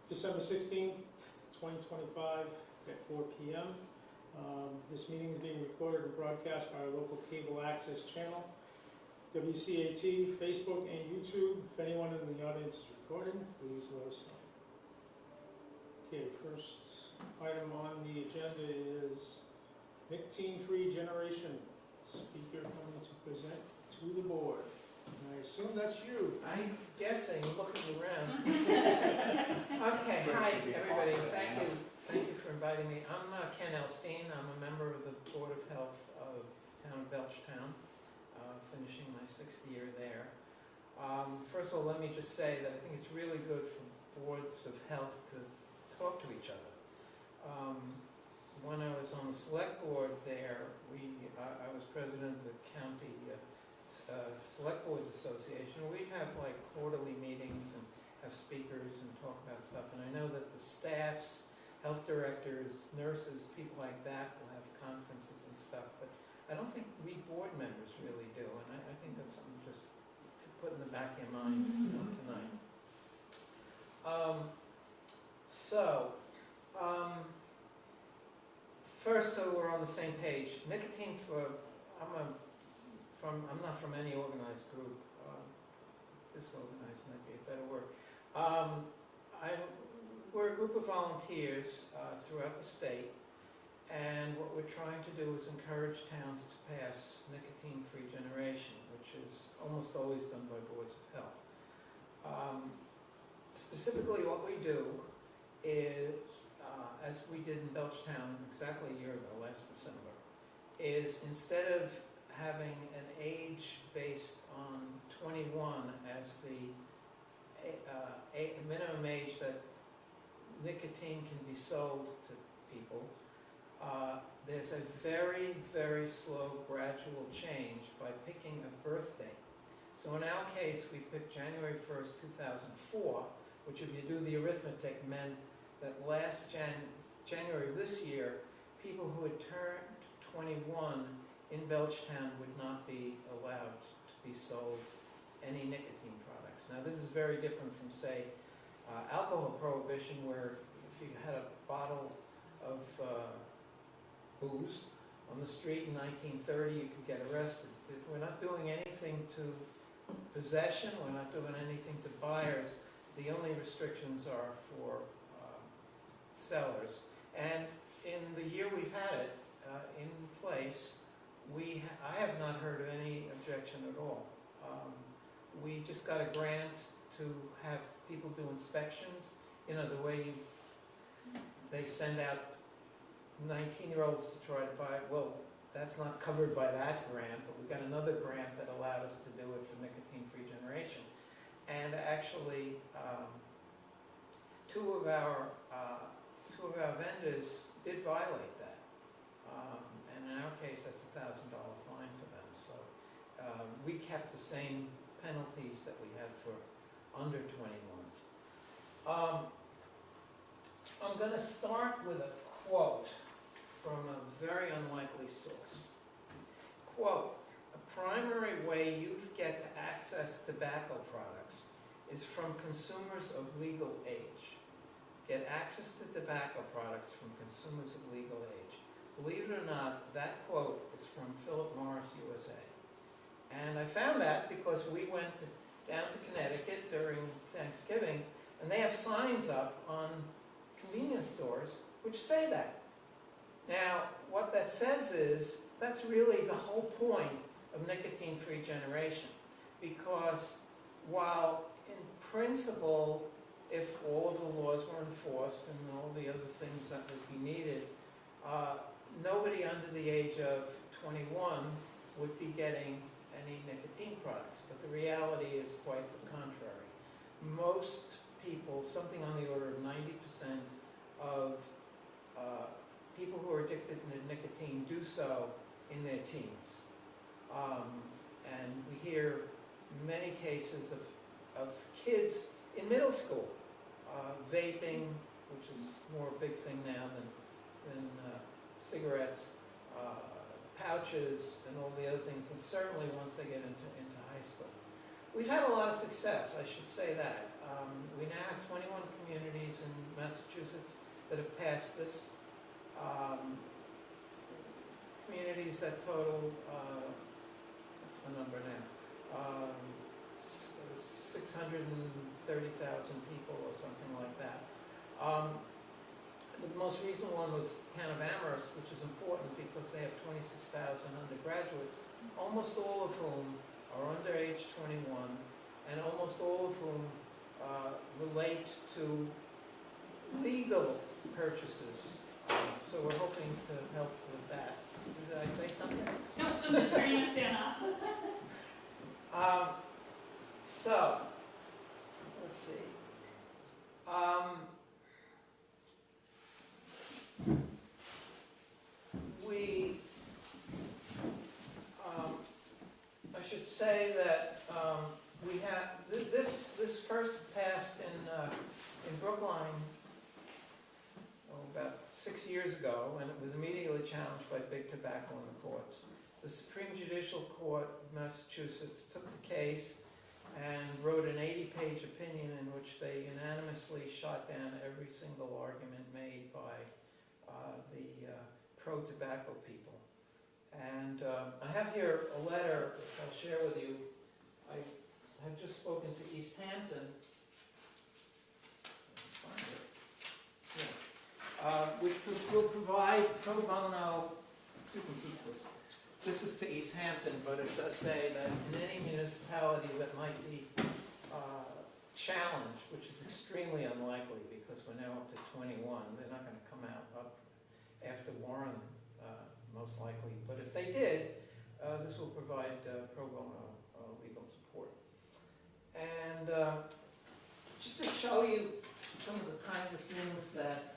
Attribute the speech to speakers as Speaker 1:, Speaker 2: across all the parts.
Speaker 1: December 16th, 2025 at 4 p.m. This meeting is being recorded and broadcast by our local cable access channel, WCAT, Facebook, and YouTube. If anyone in the audience is recording, please let us know. Okay, first item on the agenda is nicotine-free generation. Speaker coming to present to the board. And I assume that's you.
Speaker 2: I'm guessing, looking around. Okay, hi everybody, thank you for inviting me. I'm Ken Elstein, I'm a member of the Board of Health of Town of Belchtown, finishing my 6th year there. First of all, let me just say that I think it's really good for boards of health to talk to each other. When I was on the select board there, I was president of the county Select Boards Association. We'd have like quarterly meetings and have speakers and talk about stuff. And I know that the staffs, health directors, nurses, people like that will have conferences and stuff. But I don't think we board members really do. And I think that's something just to put in the back of your mind tonight. First, so we're on the same page. Nicotine I'm not from any organized group. Disorganized might be a better word. We're a group of volunteers throughout the state, and what we're trying to do is encourage towns to pass nicotine-free generation, which is almost always done by boards of health. Specifically, what we do is, as we did in Belchtown exactly a year ago, last December, is instead of having an age based on 21 as the minimum age that nicotine can be sold to people, there's a very, very slow gradual change by picking a birth date. So in our case, we picked January 1st, 2004, which if you do the arithmetic meant that last January this year, people who had turned 21 in Belchtown would not be allowed to be sold any nicotine products. Now this is very different from, say, alcohol prohibition, where if you had a bottle of booze on the street in 1930, you could get arrested. We're not doing anything to possession, we're not doing anything to buyers. The only restrictions are for sellers. And in the year we've had it in place, I have not heard of any objection at all. We just got a grant to have people do inspections. You know, the way they send out 19-year-olds to try to buy it. Well, that's not covered by that grant, but we got another grant that allowed us to do it for nicotine-free generation. And actually, two of our vendors did violate that. And in our case, that's a $1,000 fine for them. So we kept the same penalties that we had for under 21s. I'm going to start with a quote from a very unlikely source. Quote, "A primary way youth get to access tobacco products is from consumers of legal age. Get access to tobacco products from consumers of legal age." Believe it or not, that quote is from Philip Morris, USA. And I found that because we went down to Connecticut during Thanksgiving, and they have signs up on convenience stores which say that. Now, what that says is, that's really the whole point of nicotine-free generation. Because while in principle, if all of the laws were enforced and all the other things that would be needed, nobody under the age of 21 would be getting any nicotine products. But the reality is quite the contrary. Most people, something on the order of 90% of people who are addicted to nicotine do so in their teens. And we hear many cases of kids in middle school vaping, which is more a big thing now than cigarettes, pouches, and all the other things, and certainly once they get into high school. we've had a lot of success, I should say that. We now have 21 communities in Massachusetts that have passed this. Communities that total, what's the number now? 630,000 people or something like that. The most recent one was Town of Amherst, which is important because they have 26,000 undergraduates, almost all of whom are under age 21, and almost all of whom relate to legal purchases. So we're hoping to help with that. Did I say something?
Speaker 3: No, I'm just turning to stand up.
Speaker 2: So, let's see. I should say that we have this first passed in Brookline about 6 years ago, and it was immediately challenged by big tobacco in the courts. The Supreme Judicial Court of Massachusetts took the case and wrote an 80-page opinion in which they unanimously shot down every single argument made by the pro-tobacco people. And I have here a letter which I'll share with you. I have just spoken to East Hampton. Find it. Yeah. Which will provide pro bono. You can keep this. This is to East Hampton, but it does say that in any municipality that might be challenged, which is extremely unlikely because we're now up to 21, they're not going to come out up after Warren, most likely. But if they did, this will provide pro bono legal support. And just to show you some of the kinds of things that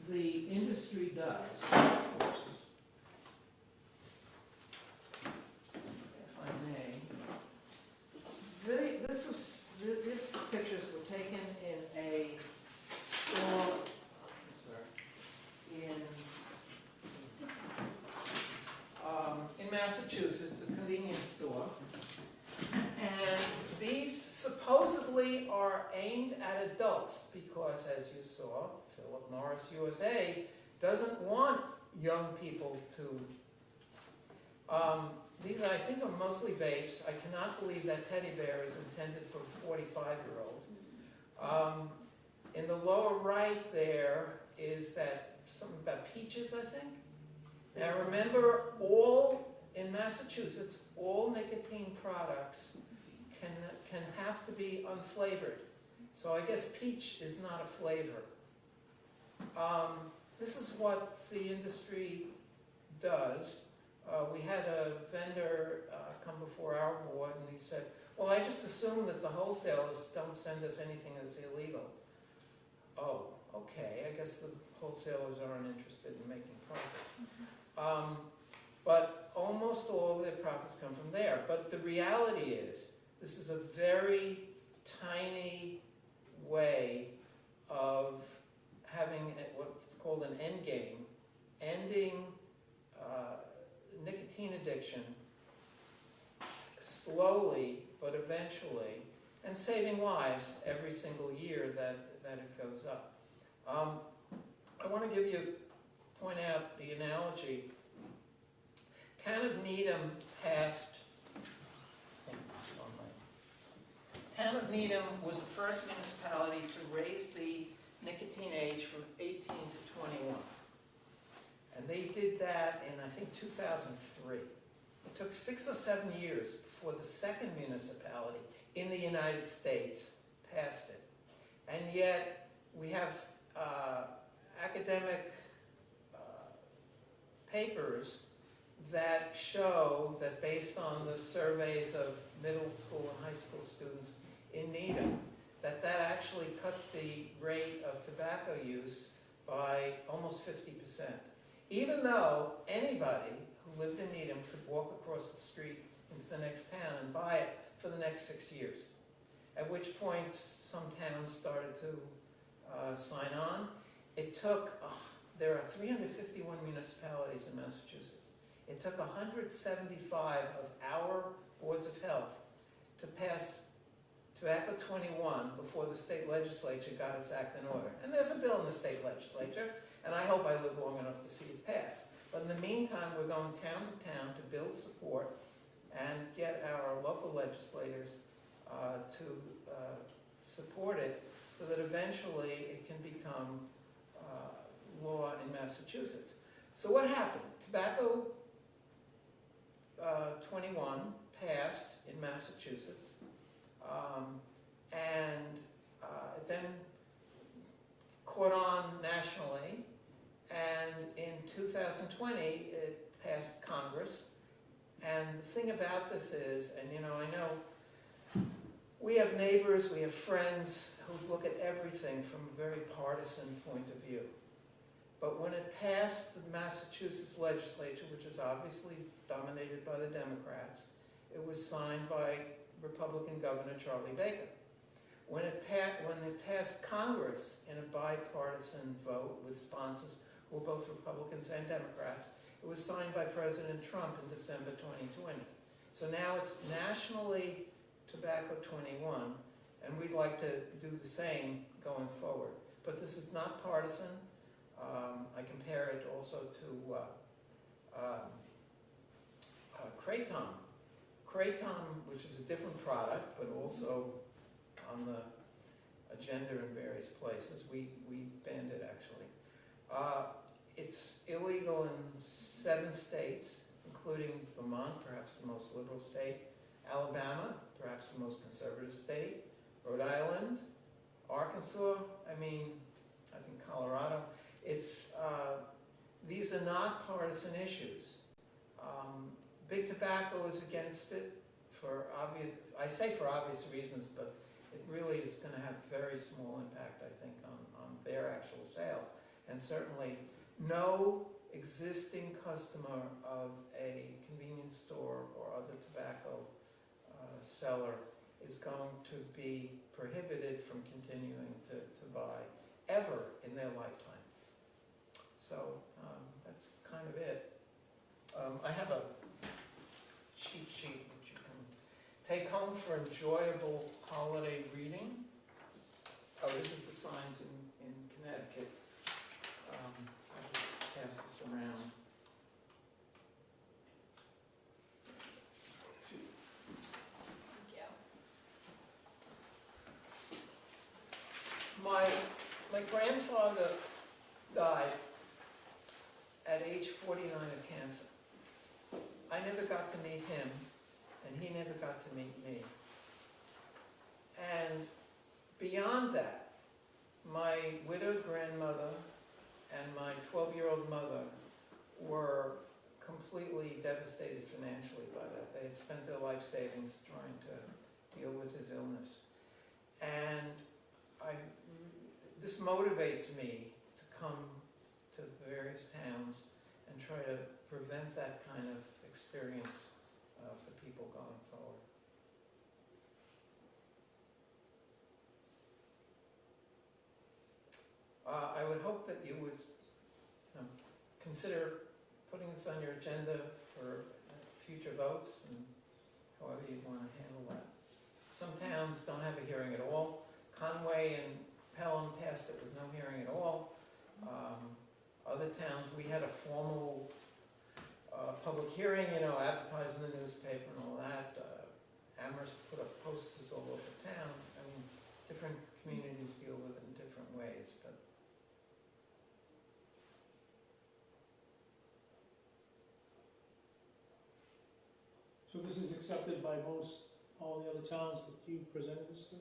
Speaker 2: the industry does, of course, if I may. These pictures were taken in a store, in Massachusetts, a convenience store. And these supposedly are aimed at adults because, as you saw, Philip Morris USA doesn't want young people to. These, I think, are mostly vapes. I cannot believe that teddy bear is intended for a 45-year-old. In the lower right there is that something about peaches, I think. Now remember, in Massachusetts, all nicotine products can have to be unflavored. So I guess peach is not a flavor. This is what the industry does. We had a vendor come before our board, and he said, well, I just assume that the wholesalers don't send us anything that's illegal. Oh, okay, I guess the wholesalers aren't interested in making profits. But almost all of their profits come from there. But the reality is, this is a very tiny way of having what's called an end game, ending nicotine addiction slowly but eventually, and saving lives every single year that it goes up. I want to point out the analogy. Town of Needham passed. Town of Needham was the first municipality to raise the nicotine age from 18 to 21. And they did that in, I think, 2003. It took 6 or 7 years before the second municipality in the United States passed it. And yet, we have academic papers that show that based on the surveys of middle school and high school students in Needham, that actually cut the rate of tobacco use by almost 50%. Even though anybody who lived in Needham could walk across the street into the next town and buy it for the next 6 years. At which point some towns started to sign on. It took, there are 351 municipalities in Massachusetts. It took 175 of our boards of health to pass Tobacco 21 before the state legislature got its act in order. And there's a bill in the state legislature, and I hope I live long enough to see it pass. But in the meantime, we're going town to town to build support and get our local legislators to support it so that eventually it can become law in Massachusetts. So what happened? Tobacco 21 passed in Massachusetts, and it then caught on nationally, and in 2020 it passed Congress. And the thing about this is, and you know, I know we have neighbors, we have friends who look at everything from a very partisan point of view. But when it passed the Massachusetts legislature, which is obviously dominated by the Democrats, it was signed by Republican Governor Charlie Baker. When it passed Congress in a bipartisan vote with sponsors who were both Republicans and Democrats, it was signed by President Trump in December 2020. So now it's nationally Tobacco 21, and we'd like to do the same going forward. But this is not partisan. I compare it also to Kratom. Kratom, which is a different product, but also on the agenda in various places. We banned it, actually. It's illegal in 7 states, including Vermont, perhaps the most liberal state, Alabama, perhaps the most conservative state, Rhode Island, Arkansas, I think Colorado. These are not partisan issues. Big Tobacco is against it for obvious, I say for obvious reasons, but it really is going to have very small impact, I think, on their actual sales. And certainly no existing customer of a convenience store or other tobacco seller is going to be prohibited from continuing to buy ever in their lifetime. So that's kind of it. I have a cheat sheet which you can take home for enjoyable holiday reading. Oh, this is the signs in Connecticut. I'll just pass this around. My grandfather died at age 49 of cancer. I never got to meet him, and he never got to meet me. And beyond that, my widowed grandmother and my 12-year-old mother were completely devastated financially by that. They had spent their life savings trying to deal with his illness. And this motivates me to come to the various towns and try to prevent that kind of experience for people going forward. I would hope that you would consider putting this on your agenda for future votes and however you want to handle that. Some towns don't have a hearing at all. Conway and Pelham passed it with no hearing at all. Other towns, we had a formal public hearing, advertised in the newspaper and all that. Amherst put up posters all over town. I mean, different communities deal with it in different ways. But
Speaker 1: So this is accepted by all the other towns that you presented this to?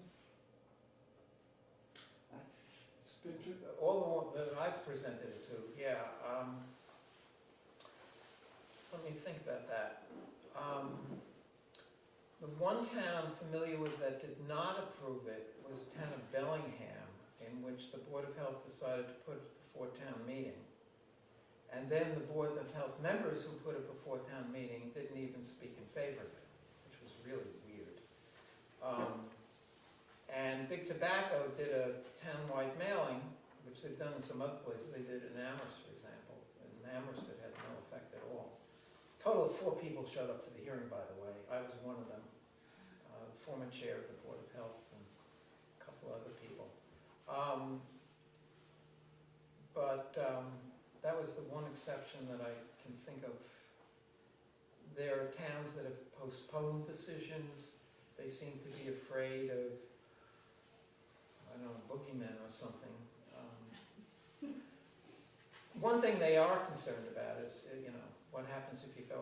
Speaker 2: all the ones that I've presented it to, yeah. Let me think about that. The one town I'm familiar with that did not approve it was the town of Bellingham, in which the Board of Health decided to put it before town meeting. And then the Board of Health members who put it before town meeting didn't even speak in favor of it, which was really weird. And Big Tobacco did a town-wide mailing, which they've done in some other places. They did it in Amherst, for example. In Amherst, it had no effect at all. A total of 4 people showed up for the hearing, by the way. I was one of them. 4 former chair of the Board of Health and a couple other people. That was the one exception that I can think of. There are towns that have postponed decisions. They seem to be afraid of, I don't know, boogeymen or something. One thing they are concerned about is, what happens if you go,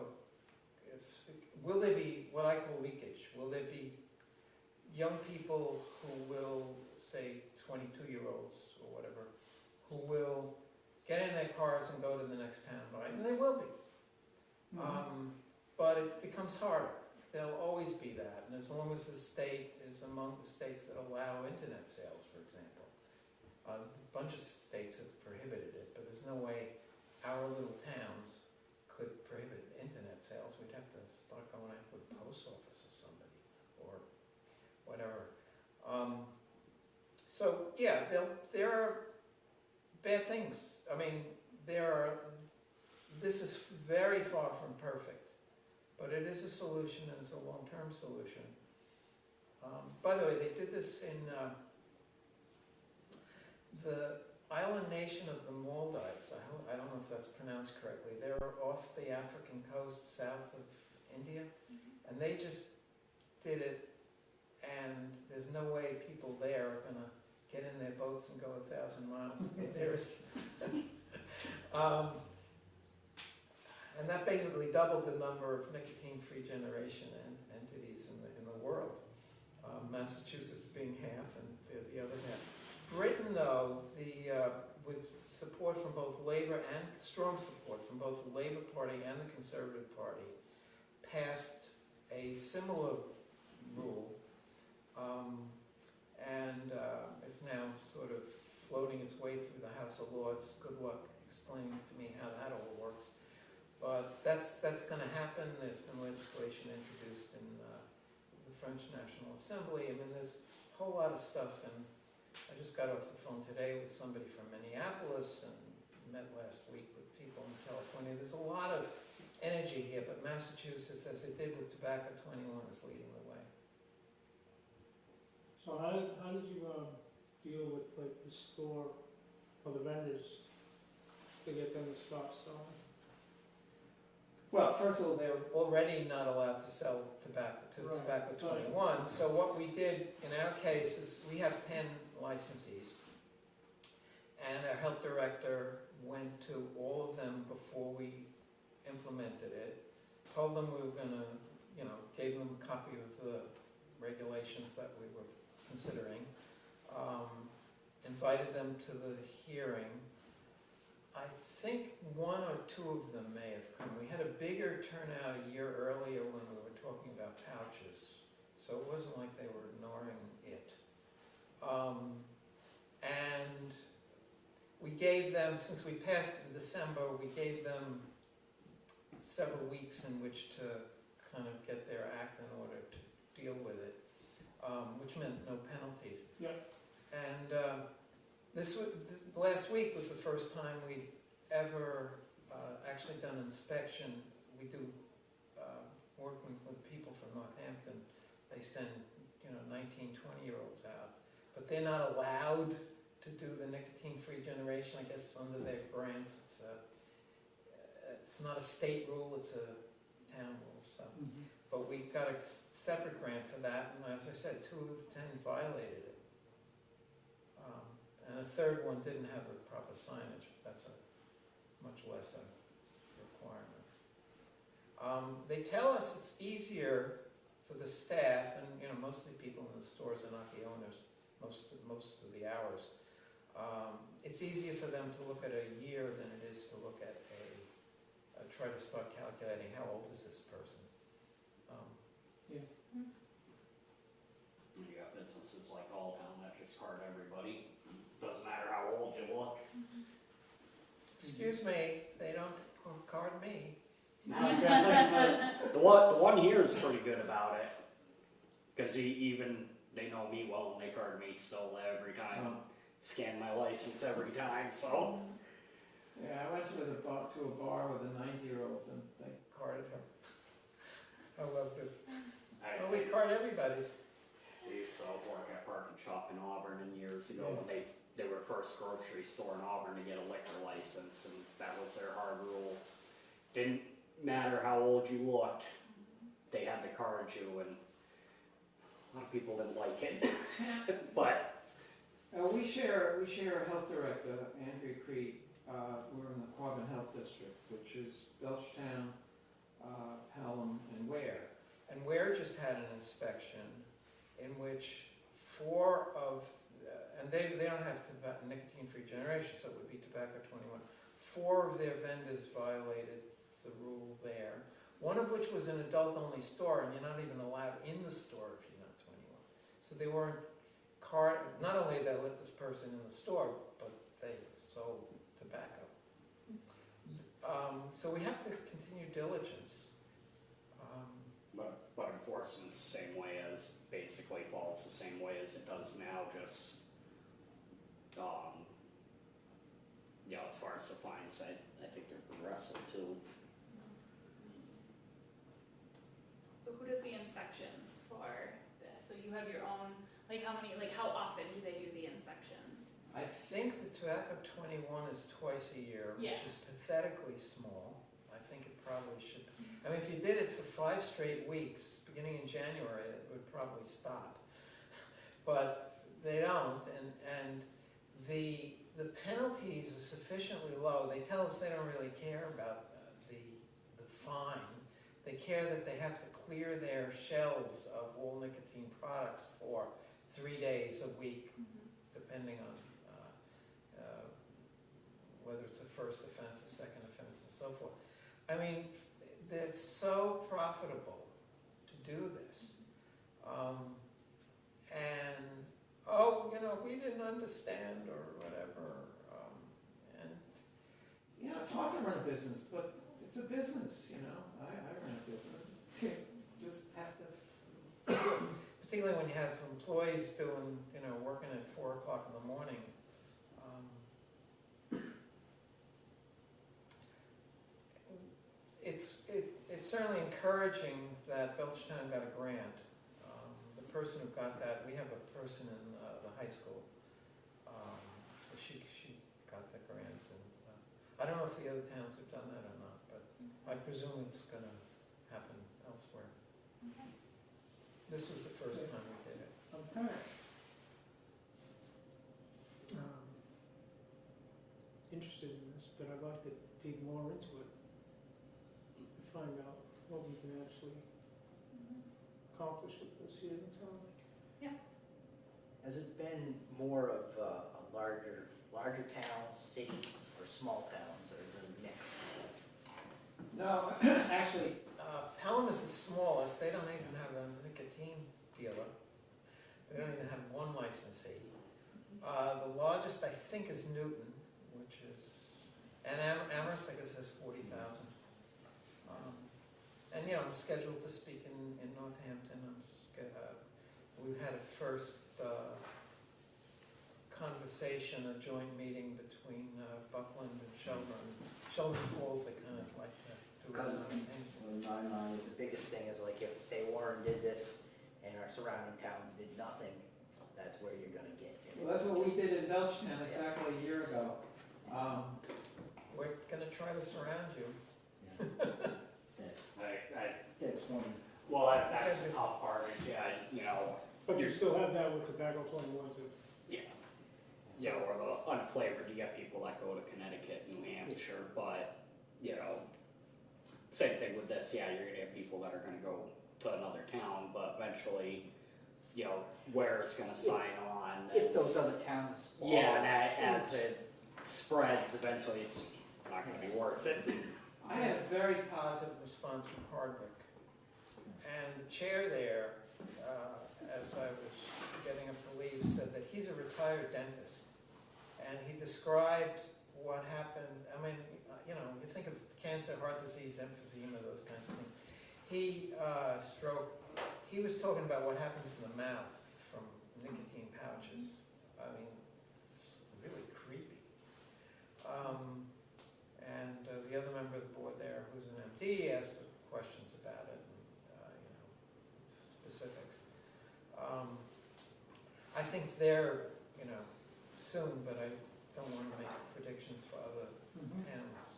Speaker 2: will there be what I call leakage? Will there be young people who will, say 22-year-olds or whatever, who will get in their cars and go to the next town, right? And they will be. But it becomes harder. There'll always be that. And as long as the state is among the states that allow internet sales, for example. A bunch of states have prohibited it, but there's no way our little towns could prohibit internet sales. We'd have to start going after the post office or somebody, or whatever. So yeah, there are bad things. I mean, this is very far from perfect, but it is a solution, and it's a long-term solution. By the way, they did this in the island nation of the Maldives. I don't know if that's pronounced correctly. They're off the African coast south of India, and they just did it, and there's no way people there are going to get in their boats and go 1,000 miles. And that basically doubled the number of nicotine-free generation entities in the world. Massachusetts being half and the other half. Britain, though, with support from both Labour and strong support from both the Labour Party and the Conservative Party, passed a similar rule, and it's now sort of floating its way through the House of Lords. Good luck explaining to me how that all works. But that's going to happen. There's been legislation introduced in the French National Assembly. I mean, there's a whole lot of stuff, and I just got off the phone today with somebody from Minneapolis and met last week with people in California. There's a lot of energy here, but Massachusetts, as it did with Tobacco 21, is leading the way.
Speaker 1: So how did you deal with like the store or the vendors to get them to stop selling?
Speaker 2: Well, first of all, they're already not allowed to sell tobacco to Tobacco 21. So what we did in our case is we have 10 licensees, and our health director went to all of them before we implemented it, told them we were going to, gave them a copy of the regulations that we were considering, invited them to the hearing. I think one or two of them may have come. We had a bigger turnout a year earlier when we were talking about pouches, so it wasn't like they were ignoring it. And we gave them, since we passed in December, we gave them several weeks in which to kind of get their act in order to deal with it, which meant no penalties.
Speaker 1: Yeah.
Speaker 2: And last week was the first time we ever actually done inspection. We do working with people from Northampton. They send 19, 20-year-olds out, but they're not allowed to do the nicotine-free generation. I guess under their grants, it's not a state rule; it's a town rule. So, but we got a separate grant for that, and as I said, 2 of the 10 violated it, and a third one didn't have the proper signage. That's a much less a requirement. They tell us it's easier for the staff, and mostly people in the stores are not the owners most of the hours. It's easier for them to look at a year than it is to look at try to start calculating how old is this person.
Speaker 1: Yeah.
Speaker 4: You got businesses like Alltown that just card everybody. Doesn't matter how old you look.
Speaker 2: Excuse me, they don't card me.
Speaker 4: I was gonna say, the one here is pretty good about it, because they know me well and they card me still every time. Scan my license every time, so.
Speaker 2: Yeah, I went to a bar with a 90-year-old and they carded her. I loved it. Well, we card everybody.
Speaker 4: I used to work at Park and Shop in Auburn, and years ago when they were first grocery store in Auburn to get a liquor license, and that was their hard rule. Didn't matter how old you looked, they had to card you, and a lot of people didn't like it. But
Speaker 2: We share a health director, Andrew Creed. We're in the Quabbin Health District, which is Belchtown, Pelham, and Ware. And Ware just had an inspection in which and they don't have nicotine-free generation, so it would be tobacco 21. 4 of their vendors violated the rule there. One of which was an adult-only store, and you're not even allowed in the store if you're not 21. So they weren't not only did they let this person in the store, but they sold tobacco. So we have to continue diligence.
Speaker 4: But enforcement's the same way as, basically falls the same way as it does now, just, as far as the fines, I think they're progressive too.
Speaker 3: So who does the inspections for this? So you have your own, how often do they do the inspections?
Speaker 2: I think the tobacco 21 is twice a year,
Speaker 3: Yeah.
Speaker 2: which is pathetically small. I think it probably should. I mean, if you did it for 5 straight weeks, beginning in January, it would probably stop. But they don't, and the penalties are sufficiently low. They tell us they don't really care about the fine. They care that they have to clear their shelves of all nicotine products for 3 days a week, depending on whether it's a first offense, a second offense, and so forth. I mean, it's so profitable to do this. We didn't understand or whatever. It's hard to run a business, but it's a business, I run a business. You just have to, particularly when you have employees doing, working at 4 o'clock in the morning. It's certainly encouraging that Belchtown got a grant. The person who got that, we have a person in the high school. She got the grant, and I don't know if the other towns have done that or not, but I presume it's going to happen elsewhere.
Speaker 3: Okay.
Speaker 2: This was the first time we did it.
Speaker 1: Okay. Interested in this, but I'd like to dig more into it and find out what we can actually accomplish with this here in town.
Speaker 5: Has it been more of a larger towns, cities, or small towns, or is it a mix?
Speaker 2: No, actually, Pelham is the smallest. They don't even have a nicotine dealer. They don't even have one licensee. The largest, I think, is Newton, and Amherst, I guess, has 40,000. I'm scheduled to speak in Northampton. We've had a first conversation, a joint meeting between Buckland and Shelburne. Shelburne Falls, they kind of like to do
Speaker 5: Because
Speaker 2: other things.
Speaker 5: in my mind, the biggest thing is like if, say, Warren did this and our surrounding towns did nothing, that's where you're going to get it.
Speaker 2: Well, that's what we did in Belchtown exactly a year ago. We're going to try to surround you.
Speaker 5: That's one.
Speaker 4: Well, that's the tough part,
Speaker 1: But you still have that with tobacco 21 too.
Speaker 4: or the unflavored, you get people that go to Connecticut, New Hampshire, but, same thing with this, you're gonna have people that are gonna go to another town, but eventually, Ware's gonna sign on.
Speaker 5: If those other towns.
Speaker 4: Yeah, and as it spreads, eventually it's not gonna be worth it.
Speaker 2: I had a very positive response from Hardwick. And the chair there, as I was getting up to leave, said that he's a retired dentist. And he described what happened. I mean, you think of cancer, heart disease, emphysema, those kinds of things. Stroke. He was talking about what happens in the mouth from nicotine pouches. I mean, it's really creepy. And the other member of the board there, who's an MD, asked questions about it, and, specifics. think they're, soon, but I don't want to make predictions for other
Speaker 1: Mhm.
Speaker 2: towns.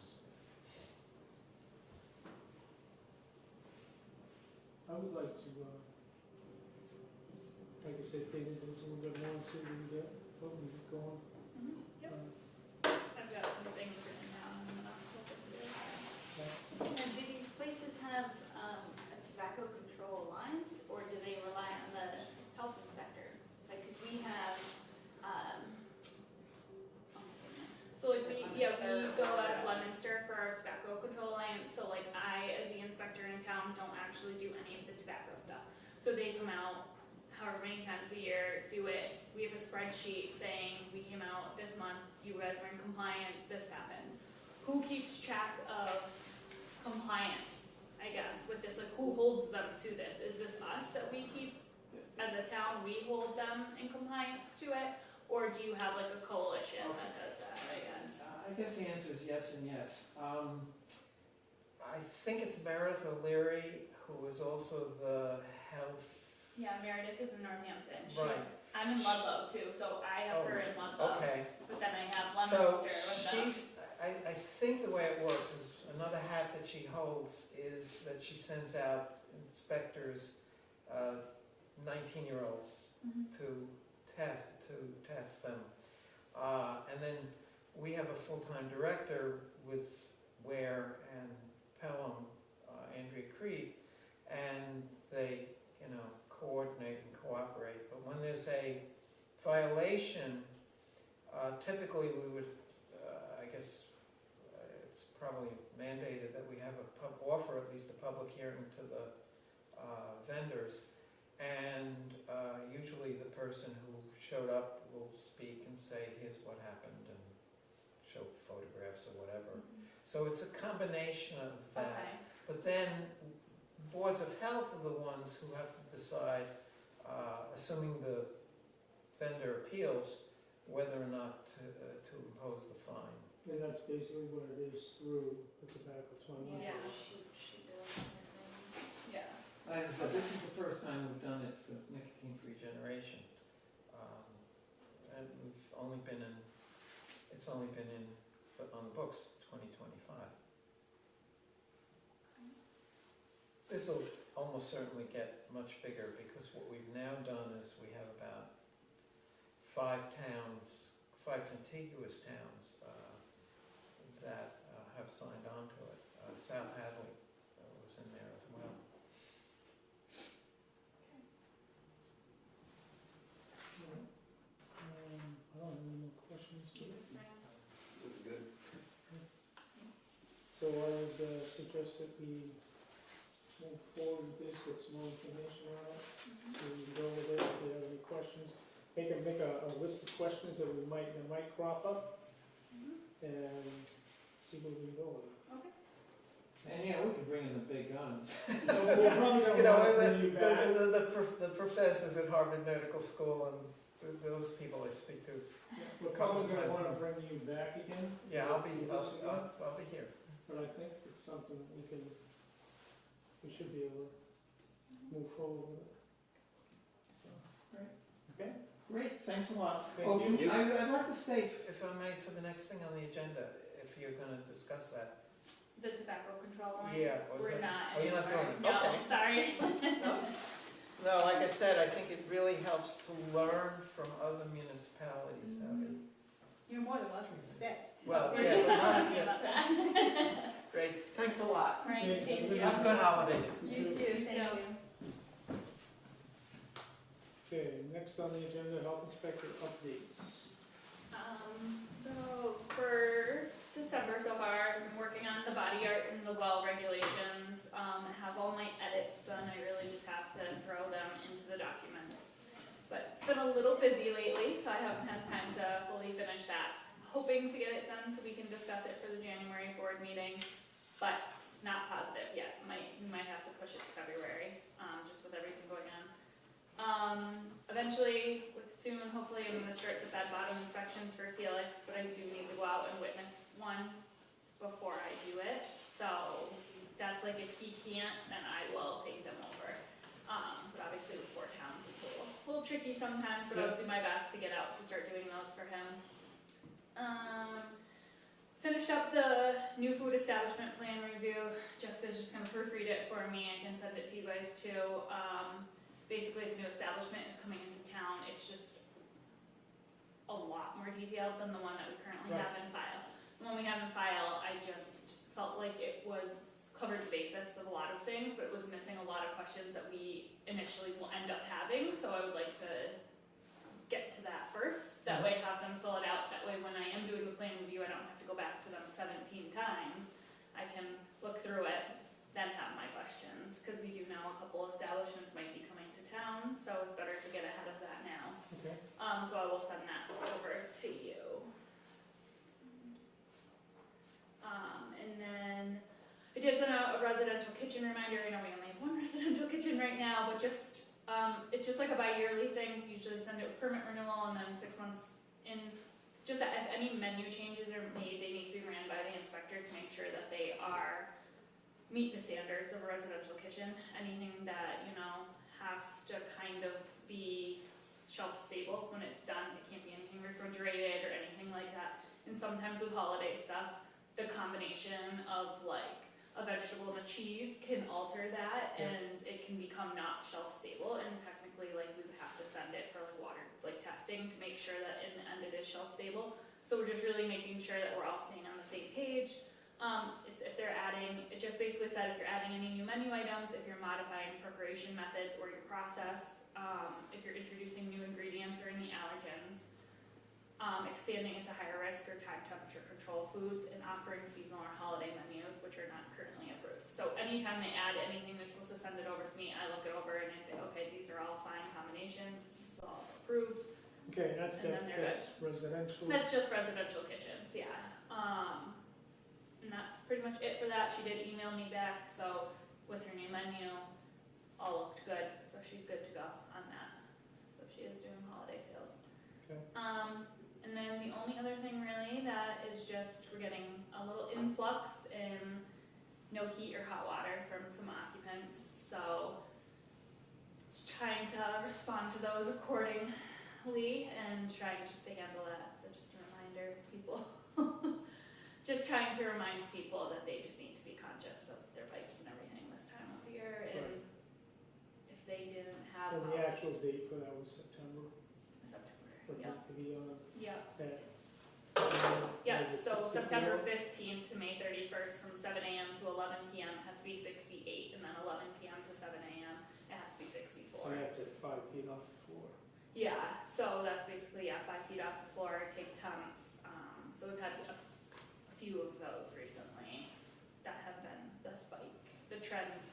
Speaker 1: I would like to, like I said, dig into this a little bit more and see what we can get, what we can get going.
Speaker 3: Yep. I've got some things written down, and I'll look into it.
Speaker 6: And do these places have a tobacco control alliance, or do they rely on the health inspector? Like, because we have, oh my goodness.
Speaker 3: So like we go out of Leominster for our tobacco control alliance, so like I, as the inspector in town, don't actually do any of the tobacco stuff. So they come out however many times a year, do it, we have a spreadsheet saying, we came out this month, you guys were in compliance, this happened. Who keeps track of compliance, I guess, with this, like who holds them to this? Is this us that we keep, as a town, we hold them in compliance to it? Or do you have like a coalition that does that, I guess?
Speaker 2: I guess the answer is yes and yes. I think it's Meredith O'Leary, who is also the health.
Speaker 3: Yeah, Meredith is in Northampton.
Speaker 2: Right.
Speaker 3: I'm in Ludlow too, so I have her in Ludlow.
Speaker 2: Okay.
Speaker 3: But then I have
Speaker 2: So
Speaker 3: Leominster with them.
Speaker 2: I think the way it works is another hat that she holds is that she sends out inspectors, 19-year-olds
Speaker 3: Mhm.
Speaker 2: to test them. And then we have a full-time director with Ware and Pelham, Andrea Creed, and they, coordinate and cooperate. But when there's a violation, typically we would, I guess, it's probably mandated that we have offer at least a public hearing to the vendors. And usually the person who showed up will speak and say, here's what happened, and show photographs or whatever. So it's a combination of that.
Speaker 3: Okay.
Speaker 2: But then boards of health are the ones who have to decide, assuming the vendor appeals, whether or not to impose the fine.
Speaker 1: And that's basically what it is through the tobacco 21.
Speaker 3: Yeah.
Speaker 6: She does everything.
Speaker 3: Yeah.
Speaker 2: As I said, this is the first time we've done it for nicotine-free generation. And it's only been on the books 2025. This will almost certainly get much bigger because what we've now done is we have about 5 contiguous towns that have signed on to it. South Hadley was in there as well.
Speaker 1: I don't have any more questions.
Speaker 4: Looks good.
Speaker 1: So I would suggest that we move forward with this, get some more information on it, so we can go with it. If you have any questions, make a list of questions that might crop up, and see where we can go with it.
Speaker 3: Okay.
Speaker 2: And yeah, we can bring in the big guns.
Speaker 1: We're probably gonna want to bring you back.
Speaker 2: The professors at Harvard Medical School and those people I speak to.
Speaker 1: We're probably gonna want to bring you back again.
Speaker 2: Yeah, I'll be here.
Speaker 1: But I think it's something that we should be able to move forward with it. So,
Speaker 2: Great.
Speaker 1: Okay?
Speaker 2: Great, thanks a lot.
Speaker 1: Thank you.
Speaker 2: I'd like to stay, if I may, for the next thing on the agenda, if you're gonna discuss that.
Speaker 3: The tobacco control lines?
Speaker 2: Yeah, was
Speaker 3: We're
Speaker 2: that-
Speaker 3: not.
Speaker 2: oh, you're not
Speaker 3: anymore.
Speaker 2: doing it?
Speaker 3: No,
Speaker 2: Okay.
Speaker 3: sorry.
Speaker 2: No, like I said, I think it really helps to learn from other municipalities how to.
Speaker 6: You're more than welcome to stay.
Speaker 2: Well,
Speaker 3: We're
Speaker 2: yeah,
Speaker 3: just
Speaker 2: but not
Speaker 3: talking
Speaker 2: if you.
Speaker 3: about that.
Speaker 2: Great, thanks a lot.
Speaker 3: Right, thank you.
Speaker 2: Have good holidays.
Speaker 3: You too, thank you.
Speaker 1: Okay, next on the agenda, health inspector updates.
Speaker 3: So for December so far, I've been working on the body art and the well regulations. I have all my edits done, I really just have to throw them into the documents. But it's been a little busy lately, so I haven't had time to fully finish that. Hoping to get it done so we can discuss it for the January board meeting, but not positive yet. We might have to push it to February, just with everything going on. Eventually, soon, hopefully, I'm gonna start the bed bottom inspections for Felix, but I do need to go out and witness one before I do it. So that's like, if he can't, then I will take them over. But obviously with 4 towns, it's a little tricky sometimes, but I'll do my best to get out to start doing those for him. Finished up the new food establishment plan review. Jessica's just gonna proofread it for me. I can send it to you guys too. Basically, if a new establishment is coming into town, it's just a lot more detailed than the one that we currently
Speaker 1: Right.
Speaker 3: have in file. The one we have in file, I just felt like it covered the basis of a lot of things, but it was missing a lot of questions that we initially will end up having, so I would like to get to that first. That way have them fill it out, that way when I am doing the plan review, I don't have to go back to them 17 times. I can look through it, then have my questions, because we do know a couple establishments might be coming to town, so it's better to get ahead of that now.
Speaker 1: Okay.
Speaker 3: So I will send that over to you. And then I did send out a residential kitchen reminder. I know we only have one residential kitchen right now, but just it's just like a bi-yearly thing. Usually send it with permit renewal and then 6 months in. Just that if any menu changes are made, they need to be ran by the inspector to make sure that they meet the standards of a residential kitchen. Anything that, has to kind of be shelf stable when it's done. It can't be anything refrigerated or anything like that. And sometimes with holiday stuff, the combination of like a vegetable and a cheese can alter that,
Speaker 1: Yeah.
Speaker 3: and it can become not shelf stable, and technically like we would have to send it for like water testing to make sure that in the end it is shelf stable. So we're just really making sure that we're all staying on the same page. It just basically said if you're adding any new menu items, if you're modifying preparation methods or your process, if you're introducing new ingredients or any allergens, expanding into higher risk or time temperature control foods, and offering seasonal or holiday menus, which are not currently approved. So anytime they add anything, they're supposed to send it over to me. I look it over and I say, okay, these are all fine combinations, this is all approved.
Speaker 1: Okay, that's
Speaker 3: And then they're
Speaker 1: that's residential.
Speaker 3: That's just residential kitchens, yeah. And that's pretty much it for that. She did email me back, so with her new menu, all looked good, so she's good to go on that. So she is doing holiday sales.
Speaker 1: Okay.
Speaker 3: And then the only other thing really that is just we're getting a little influx in no heat or hot water from some occupants, so just trying to respond to those accordingly and trying just to handle that. So just a reminder to people. Just trying to remind people that they just need to be conscious of their pipes and everything this time of year, and
Speaker 1: Right.
Speaker 3: if they didn't have
Speaker 1: And the actual date for that was September,
Speaker 3: September.
Speaker 1: for
Speaker 3: Yep.
Speaker 1: it to be on
Speaker 3: Yep.
Speaker 1: that.
Speaker 3: Yeah,
Speaker 1: was it
Speaker 3: so
Speaker 1: 64?
Speaker 3: September 15th to May 31st from 7 a.m. to 11 p.m. has to be 68, and then 11 p.m. to 7 a.m. it has to be 64.
Speaker 1: And that's at 5 feet off the floor.
Speaker 3: Yeah, so that's basically 5 feet off the floor, take temps. So we've had a few of those recently that have been the spike, the trend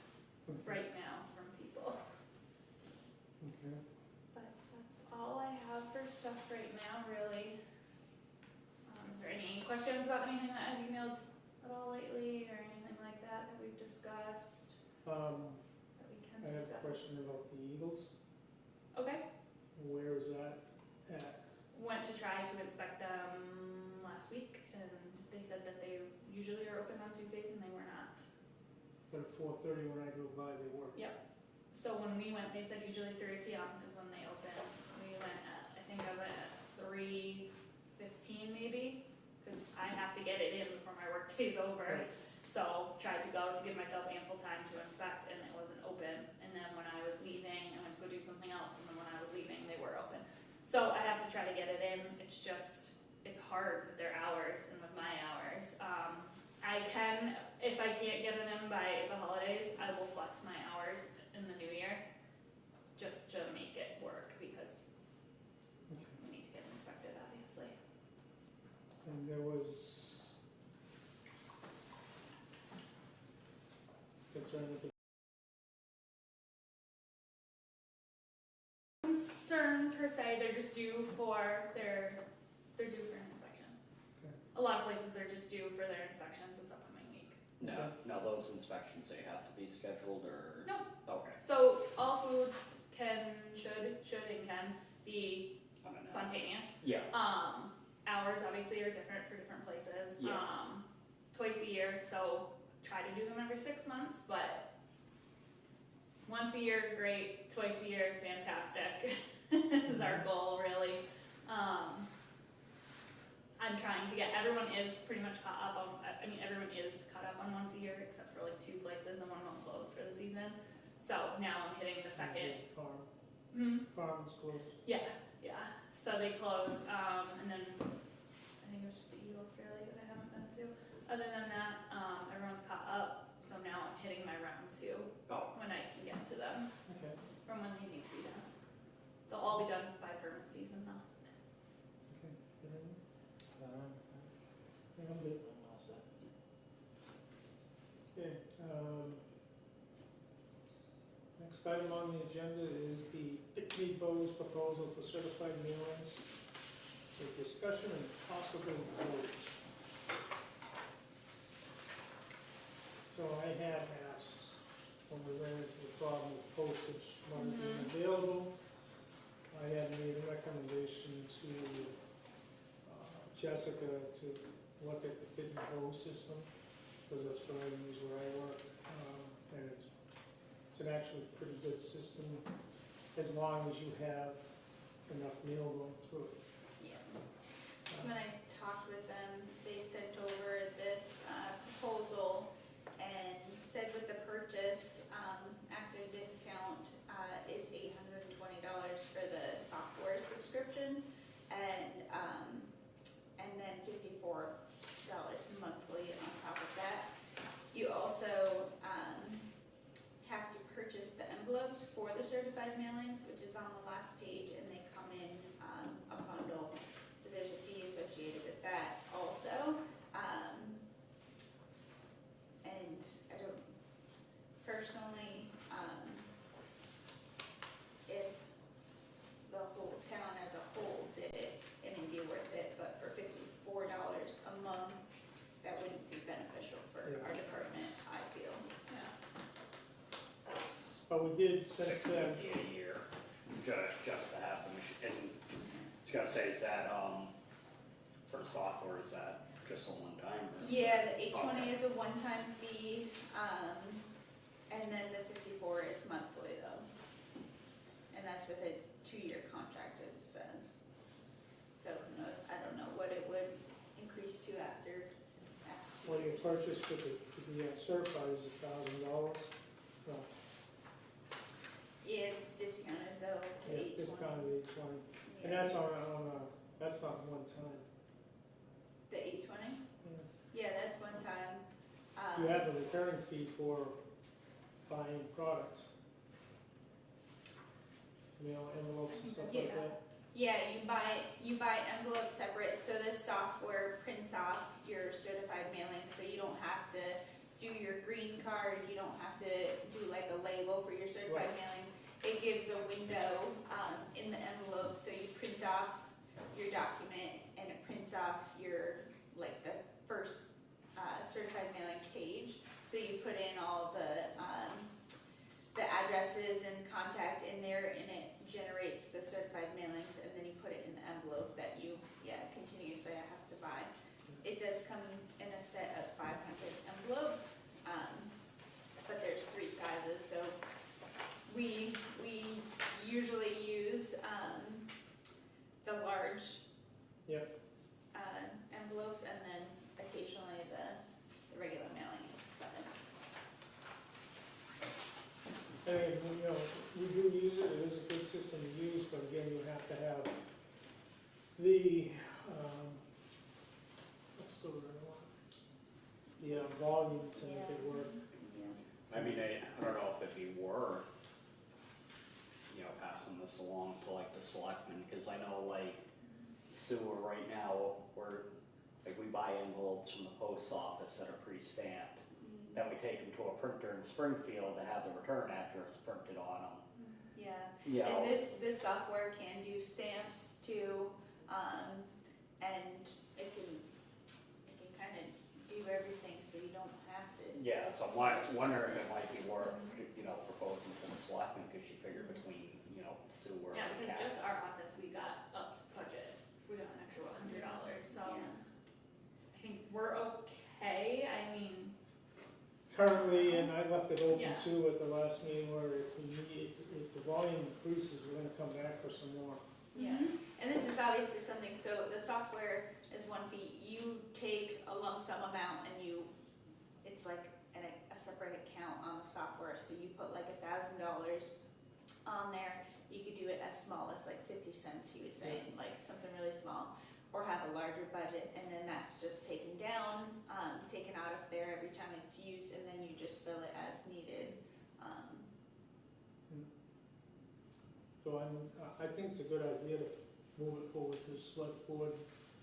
Speaker 3: right now from people.
Speaker 1: Okay.
Speaker 3: But that's all I have for stuff right now, really. Is there any questions about anything that I've emailed at all lately, or anything like that that we've discussed, that we can
Speaker 1: I have a
Speaker 3: discuss?
Speaker 1: question about the Eagles.
Speaker 3: Okay,
Speaker 1: Where is that at?
Speaker 3: went to try to inspect them last week, and they said that they usually are open on Tuesdays, and they were not.
Speaker 1: But at 4:30 when I drove by, they were.
Speaker 3: So when we went, they said usually 3 p.m. is when they open. We went at, I think I went at 3:15 maybe, because I have to get it in before my work day's over.
Speaker 1: Right.
Speaker 3: So tried to go to give myself ample time to inspect, and it wasn't open. And then when I was leaving, I went to go do something else, and then when I was leaving, they were open. So I have to try to get it in. It's just, it's hard with their hours and with my hours. I can, if I can't get it in by the holidays, I will flex my hours in the new year just to make it work, because we need to get it inspected, obviously.
Speaker 1: And there was concern with the
Speaker 3: Concern per se, they're just due for they're due for an inspection.
Speaker 1: Okay.
Speaker 3: A lot of places are just due for their inspections this upcoming week.
Speaker 4: No, now those inspections, they have to be scheduled or?
Speaker 3: No.
Speaker 4: Okay.
Speaker 3: So all food should and can be
Speaker 4: Unannounced.
Speaker 3: spontaneous.
Speaker 4: Yeah,
Speaker 3: Hours obviously are different for different places.
Speaker 4: Yeah.
Speaker 3: Twice a year, so try to do them every 6 months, but once a year, great. Twice a year, fantastic. is our goal really. I'm trying to get, everyone is pretty much caught up on, I mean, everyone is caught up on once a year except for like 2 places and one of them closed for the season. So now I'm hitting the second.
Speaker 1: Farm,
Speaker 3: Hmm?
Speaker 1: farm is closed.
Speaker 3: Yeah, yeah. So they closed, and then I think it was just the Eagles really that I haven't been to. Other than that, everyone's caught up. So now I'm hitting my round 2 when I can get to them
Speaker 1: Okay,
Speaker 3: from when they need to be done. They'll all be done by permit season though.
Speaker 1: okay. Anything?
Speaker 5: Um,
Speaker 1: Yeah, I'm good.
Speaker 5: I'm all set.
Speaker 1: Okay, next item on the agenda is the Pitney Bowes proposal for certified mailings, a discussion and possible votes. So I had asked, when we ran into the problem with postage money being available, I had made a recommendation to Jessica to look at the Pitney Bowes system, because that's what I use where I work, and it's an actually pretty good system, as long as you have enough mail going through it.
Speaker 6: Yeah. When I talked with them, they sent over this proposal and said with the purchase, after discount, is $820 for the software subscription, and then $54 monthly on top of that. You also have to purchase the envelopes for the certified mailings, which is on the last page, and they come in a bundle. So there's a fee associated with that also. And I don't, personally, if the whole town as a whole did it, it would be worth it, but for $54 a month, that wouldn't be beneficial for
Speaker 1: Yeah.
Speaker 6: our department, I feel.
Speaker 3: Yeah.
Speaker 1: But we did, since then,
Speaker 4: $650 a year, just to have the machine. And I was gonna say, is that, for the software, is that just a one-time? or-
Speaker 6: Yeah, the $820
Speaker 4: Okay.
Speaker 6: is a one-time fee, and then the $54 is monthly though. And that's with a 2-year contract, as it says. So, no, I don't know what it would increase to after 2
Speaker 1: when you
Speaker 6: years.
Speaker 1: purchase for the certified is $1,000. No,
Speaker 6: Yeah, it's discounted though to
Speaker 1: yeah,
Speaker 6: $820.
Speaker 1: discounted $820. And
Speaker 6: Yeah.
Speaker 1: that's that's not one time.
Speaker 6: The $820?
Speaker 1: Yeah.
Speaker 6: Yeah, that's one time.
Speaker 1: You have the recurring fee for buying products. Envelopes and stuff like
Speaker 6: Yeah.
Speaker 1: that.
Speaker 6: Yeah, you buy envelopes separate, so this software prints off your certified mailing, so you don't have to do your green card, you don't have to do like a label for your certified mailings. It gives a window in the envelope, so you print off your document and it prints off your, like the first certified mailing page. So you put in all the addresses and contact in there, and it generates the certified mailings, and then you put it in the envelope that you, continuously have to buy. It does come in a set of 500 envelopes, but there's 3 sizes, so we usually use the large
Speaker 1: Yep.
Speaker 6: envelopes, and then occasionally the regular mailing size.
Speaker 1: And, we do use it, it is a good system to use, but again, you have to have the, what's the word I want? The volume to make it work.
Speaker 6: Yeah.
Speaker 4: I mean, I don't know if it'd be worth, passing this along to like the selectmen, because I know like sewer right now, we buy envelopes from the post office that are pre-stamped. Then we take them to a printer in Springfield to have the return address printed on them.
Speaker 6: Yeah, and this software can do stamps too, and it can kind of do everything, so you don't have to.
Speaker 4: Yeah, so I'm wondering if it might be worth, proposing to the selectmen, because you figure between, sewer
Speaker 3: Yeah,
Speaker 4: and
Speaker 3: because
Speaker 4: cat.
Speaker 3: just our office, we got up to budget, we got an extra $100, so
Speaker 6: Yeah.
Speaker 3: I think we're okay. I mean,
Speaker 1: currently, and I left it open
Speaker 3: Yeah.
Speaker 1: too at the last meeting, where if the volume increases, we're gonna come back for some more.
Speaker 6: Yeah, and this is obviously something, so the software is one fee, you take a lump sum amount and it's like a separate account on the software, so you put like $1,000 on there, you could do it as small as like 50 cents, he was saying, like something really small, or have a larger budget, and then that's just taken down, taken out of there every time it's used, and then you just fill it as needed.
Speaker 1: So I think it's a good idea to move it forward to the select board,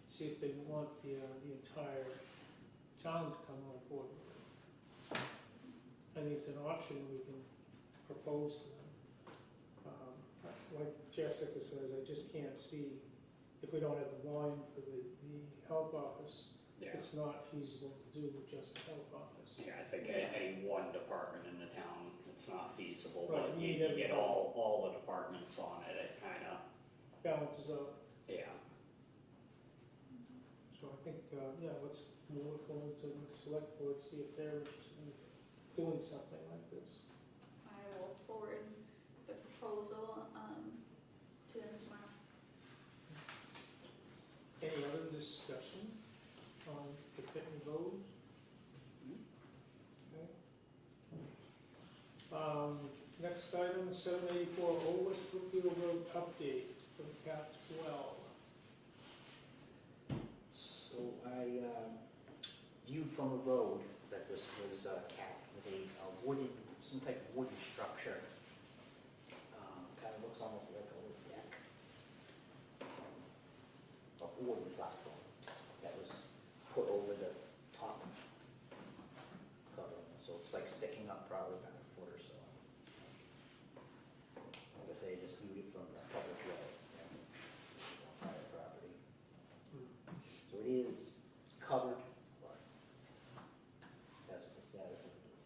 Speaker 1: see if they want the entire town to come on board with it. I think it's an option we can propose to them. Like Jessica says, I just can't see, if we don't have the volume for the health office,
Speaker 4: Yeah,
Speaker 1: it's not feasible to do with just the health office.
Speaker 4: yeah, I think
Speaker 3: Yeah.
Speaker 4: any one department in the town, it's not feasible,
Speaker 1: Right,
Speaker 4: but
Speaker 1: you
Speaker 4: you
Speaker 1: need
Speaker 4: get
Speaker 1: everybody.
Speaker 4: all the departments on it, it kinda,
Speaker 1: Balances out.
Speaker 4: yeah.
Speaker 1: So I think, let's move it forward to the select board, see if they're interested in doing something like this.
Speaker 6: I will forward the proposal, to them tomorrow.
Speaker 1: Any other discussion on the Pitney Bowes? Okay. Next item, 784 Old West Brookfield Road update from Cap 12.
Speaker 5: So I viewed from the road that this was capped with a wooden, some type of wooden structure. Kind of looks almost like a little deck. A wooden platform that was put over the top cover. So it's like sticking up probably about a foot or so. Like I say, I just viewed it from the public way, private property. So it is covered, but that's what the status of it is.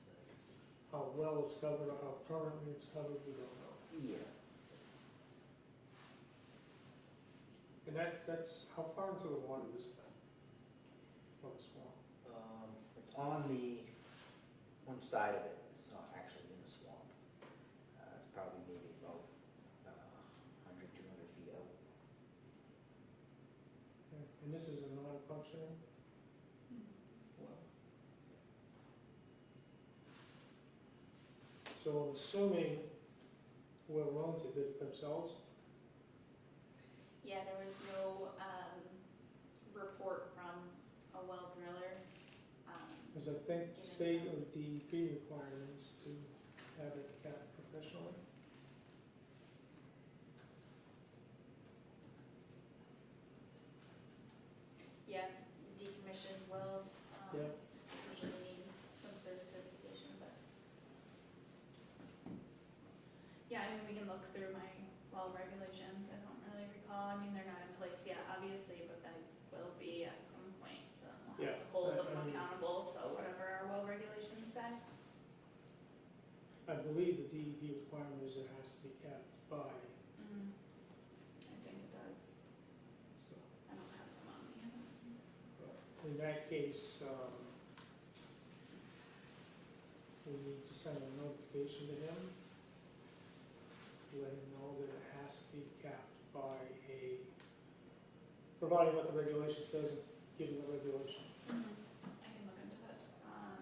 Speaker 1: How well it's covered, or how permanently it's covered, we don't know.
Speaker 5: Yeah.
Speaker 1: And that's, how far into the water is that? Or the swamp?
Speaker 5: It's on the one side of it, it's not actually in the swamp. It's probably maybe about 100, 200 feet out.
Speaker 1: And this is a non-functioning well. So I'm assuming whoever owns it did it themselves?
Speaker 6: Yeah, there was no, report from a well driller.
Speaker 1: Because I think state or DEP requirements to have it capped professionally.
Speaker 6: Yeah, decommissioned wells,
Speaker 1: Yeah.
Speaker 6: usually need some sort of certification, but.
Speaker 3: Yeah, I mean, we can look through my well regulations, I don't really recall, I mean, they're not in place yet, obviously, but they will be at some point, so we'll
Speaker 1: Yeah,
Speaker 3: have to hold
Speaker 1: I
Speaker 3: them
Speaker 1: mean-
Speaker 3: accountable to whatever our well regulations say.
Speaker 1: I believe the DEP requirement is it has to be capped by,
Speaker 3: Mm, I think it does,
Speaker 1: so.
Speaker 3: I don't have them on me.
Speaker 1: In that case, we need to send a notification to him, let him know that it has to be capped by providing what the regulation says, given the regulation.
Speaker 3: I can look into that,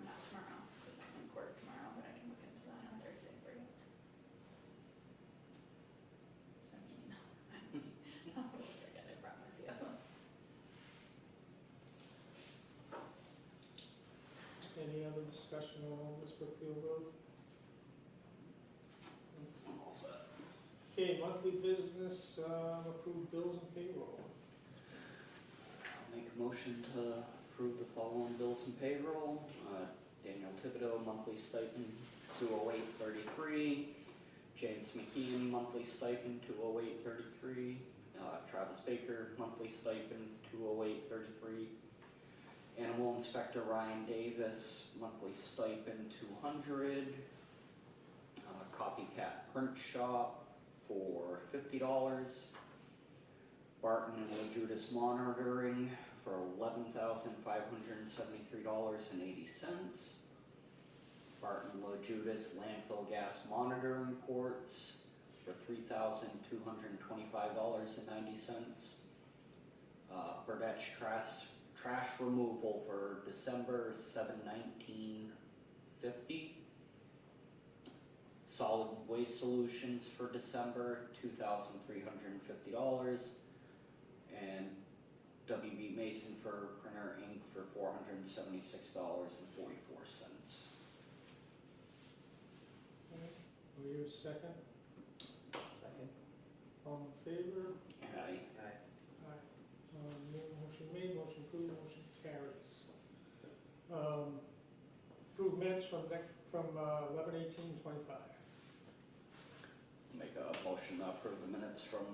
Speaker 3: not tomorrow, because I'm in court tomorrow, but I can look into that on Thursday for you. Send me an email. I'll forget, I promise you.
Speaker 1: Any other discussion on West Brookfield Road?
Speaker 4: All set.
Speaker 1: Okay, monthly business, approved bills and payroll.
Speaker 4: I'll make a motion to approve the following bills and payroll. Daniel Thibodeau, monthly stipend, $208.33. James McKeon, monthly stipend, $208.33. Travis Baker, monthly stipend, $208.33. Animal Inspector Ryan Davis, monthly stipend, $200. Copycat Print Shop for $50. Barton and LaJudas Monitoring for $11,573.80. Barton La Judas landfill gas monitoring ports for $3,225.90. Burdetch trash removal for December, $719.50. Solid waste solutions for December, $2,350. And WB Mason for printer ink for $476.44.
Speaker 1: Will you second?
Speaker 5: Second.
Speaker 1: All in favor?
Speaker 4: Aye.
Speaker 5: Aye.
Speaker 1: Aye. Motion made, motion approved, motion carries. Approved minutes from 11/18/25.
Speaker 4: Make a motion to approve the minutes from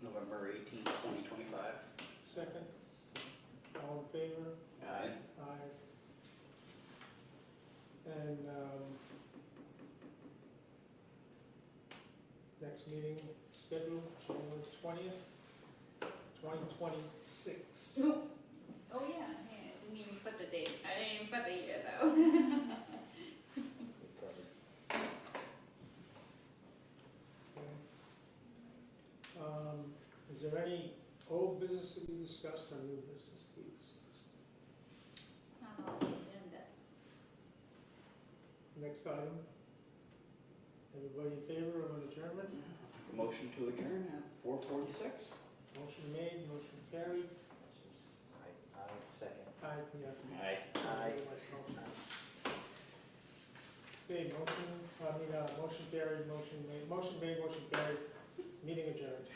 Speaker 4: November 18, 2025.
Speaker 1: Second. All in favor?
Speaker 4: Aye.
Speaker 1: Aye. And, next meeting scheduled, January 20th, 2026.
Speaker 6: Oh, yeah, I didn't even put the date, I didn't even put the year though.
Speaker 5: Good cover.
Speaker 1: Okay. Is there any old business to be discussed or new business to be discussed?
Speaker 6: It's not on the agenda.
Speaker 1: Next item. Everybody in favor of an adjournment?
Speaker 4: Motion to adjourn at 4:46.
Speaker 1: Motion made, motion carried.
Speaker 5: Aye. Second.
Speaker 1: Aye, yeah.
Speaker 4: Aye.
Speaker 5: Aye.
Speaker 1: Okay, motion carried, motion made, motion carried, meeting adjourned.